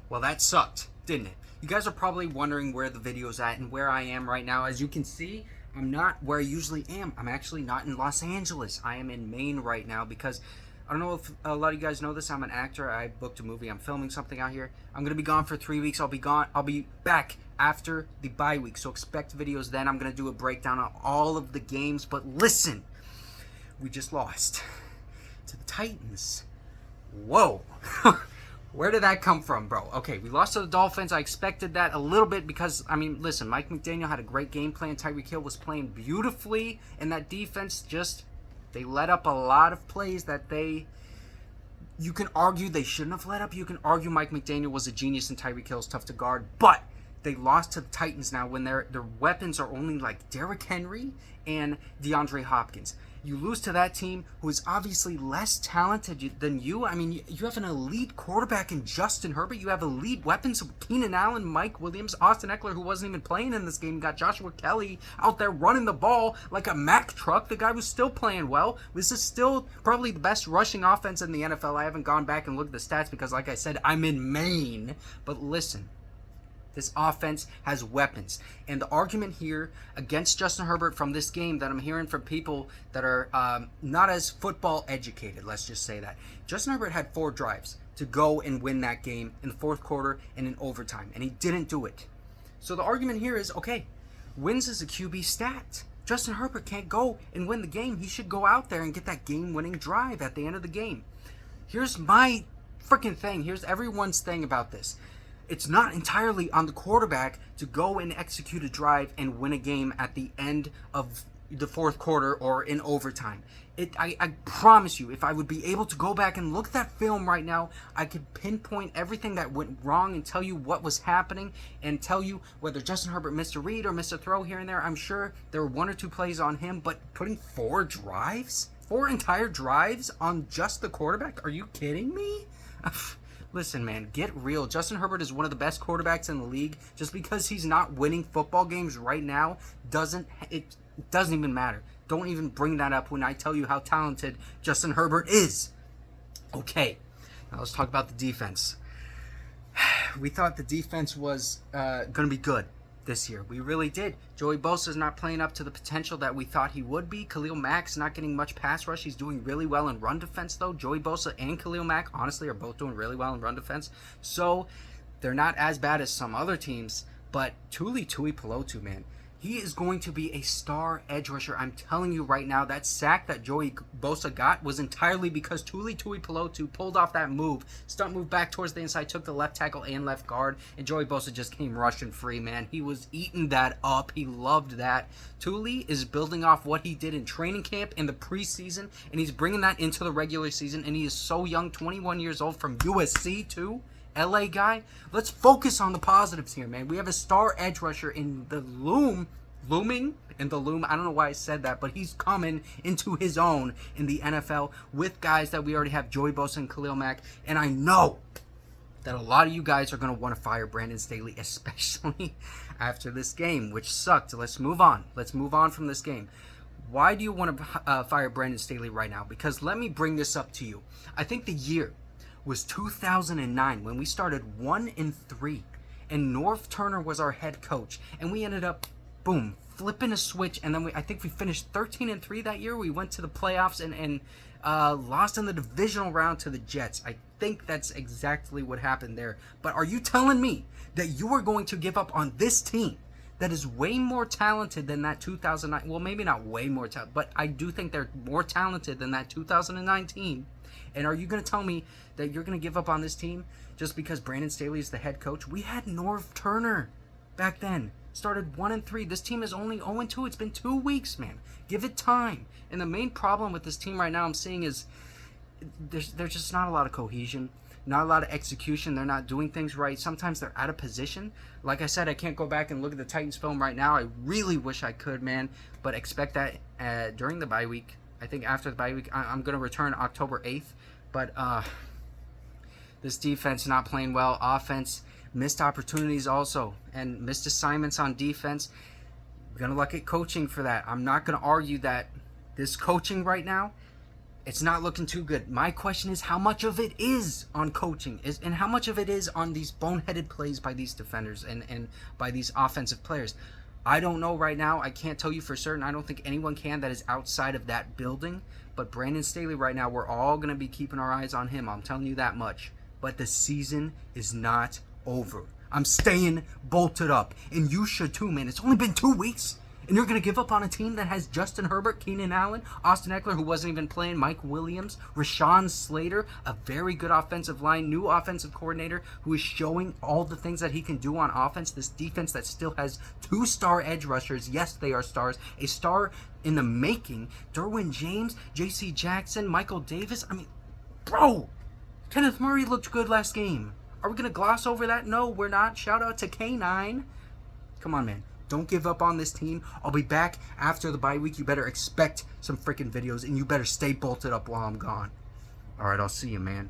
Well, that sucked, didn't it? You guys are probably wondering where the video's at and where I am right now. As you can see, I'm not where I usually am. I'm actually not in Los Angeles. I am in Maine right now because I don't know if a lot of you guys know this. I'm an actor. I booked a movie. I'm filming something out here. I'm going to be gone for 3 weeks. I'll be back after the bye week. So expect videos then. I'm going to do a breakdown of all of the games. But listen, we just lost to the Titans. Whoa. Where did that come from, bro? Okay, we lost to the Dolphins. I expected that a little bit because, I mean, listen, Mike McDaniel had a great game plan. Tyreek Hill was playing beautifully, and that defense they let up a lot of plays that you can argue they shouldn't have let up. You can argue Mike McDaniel was a genius and Tyreek Hill is tough to guard, but they lost to the Titans now when their weapons are only like Derrick Henry and DeAndre Hopkins. You lose to that team who is obviously less talented than you. I mean, you have an elite quarterback in Justin Herbert. You have elite weapons of Keenan Allen, Mike Williams, Austin Eckler, who wasn't even playing in this game. You got Joshua Kelly out there running the ball like a Mack truck. The guy was still playing well. This is still probably the best rushing offense in the NFL. I haven't gone back and looked at the stats because, like I said, I'm in Maine. But listen. This offense has weapons. And the argument here against Justin Herbert from this game that I'm hearing from people that are not as football educated, let's just say that. Justin Herbert had 4 drives to go and win that game in the fourth quarter and in overtime, and he didn't do it. So the argument here is, okay, wins is a QB stat. Justin Herbert can't go and win the game. He should go out there and get that game-winning drive at the end of the game. Here's my freaking thing. Here's everyone's thing about this. It's not entirely on the quarterback to go and execute a drive and win a game at the end of the fourth quarter or in overtime. I promise you, if I would be able to go back and look at that film right now, I could pinpoint everything that went wrong and tell you what was happening and tell you whether Justin Herbert missed a read or missed a throw here and there. I'm sure there were 1 or 2 plays on him, but putting 4 drives? 4 entire drives on just the quarterback? Are you kidding me? Listen, man, get real. Justin Herbert is one of the best quarterbacks in the league. Just because he's not winning football games right now doesn't even matter. Don't even bring that up when I tell you how talented Justin Herbert is. Okay, now let's talk about the defense. We thought the defense was going to be good this year. We really did. Joey Bosa's not playing up to the potential that we thought he would be. Khalil Mack's not getting much pass rush. He's doing really well in run defense, though. Joey Bosa and Khalil Mack, honestly, are both doing really well in run defense. So they're not as bad as some other teams. But Tuli Tuipulotu, man, he is going to be a star edge rusher. I'm telling you right now, that sack that Joey Bosa got was entirely because Tuli Tuipulotu pulled off that move, stunt move back towards the inside, took the left tackle and left guard, and Joey Bosa just came rushing free, man. He was eating that up. He loved that. Tuli is building off what he did in training camp in the preseason, and he's bringing that into the regular season, and he is so young, 21 years old from USC, too. LA guy. Let's focus on the positives here, man. We have a star edge rusher in the looming in the loom. I don't know why I said that, but he's coming into his own in the NFL with guys that we already have, Joey Bosa and Khalil Mack. And I know that a lot of you guys are going to want to fire Brandon Staley, especially after this game, which sucked. Let's move on. Let's move on from this game. Why do you want to fire Brandon Staley right now? Because let me bring this up to you. I think the year was 2009 when we started 1-3 and Norv Turner was our head coach, and we ended up boom flipping a switch, and then I think we finished 13-3 that year. We went to the playoffs and lost in the divisional round to the Jets. I think that's exactly what happened there. But are you telling me that you are going to give up on this team that is way more talented than that 2009? Well, maybe not way more talented, but I do think they're more talented than that 2009 team. And are you going to tell me that you're going to give up on this team just because Brandon Staley is the head coach? We had Norv Turner back then. Started 1-3. This team is only 0-2. It's been 2 weeks, man. Give it time. And the main problem with this team right now I'm seeing is there's just not a lot of cohesion, not a lot of execution. They're not doing things right. Sometimes they're out of position. Like I said, I can't go back and look at the Titans film right now. I really wish I could, man. But expect that during the bye week. I think after the bye week, I'm going to return October 8th. But this defense not playing well. Offense, missed opportunities also. And missed assignments on defense. We're going to look at coaching for that. I'm not going to argue that this coaching right now, It's not looking too good. My question is, how much of it is on coaching, and how much of it is on these boneheaded plays by these defenders and by these offensive players? I don't know right now. I can't tell you for certain. I don't think anyone can that is outside of that building. But Brandon Staley right now, we're all going to be keeping our eyes on him. I'm telling you that much. But the season is not over. I'm staying bolted up. And you should too, man. It's only been 2 weeks. And you're going to give up on a team that has Justin Herbert, Keenan Allen, Austin Eckler, who wasn't even playing, Mike Williams, Rashawn Slater, a very good offensive line, new offensive coordinator who is showing all the things that he can do on offense. This defense that still has 2-star edge rushers. Yes, they are stars. A star in the making. Derwin James, J.C. Jackson, Michael Davis. I mean, bro, Kenneth Murray looked good last game. Are we going to gloss over that? No, we're not. Shout out to K9. Come on, man. Don't give up on this team. I'll be back after the bye week. You better expect some freaking videos, and you better stay bolted up while I'm gone. All right, I'll see you, man.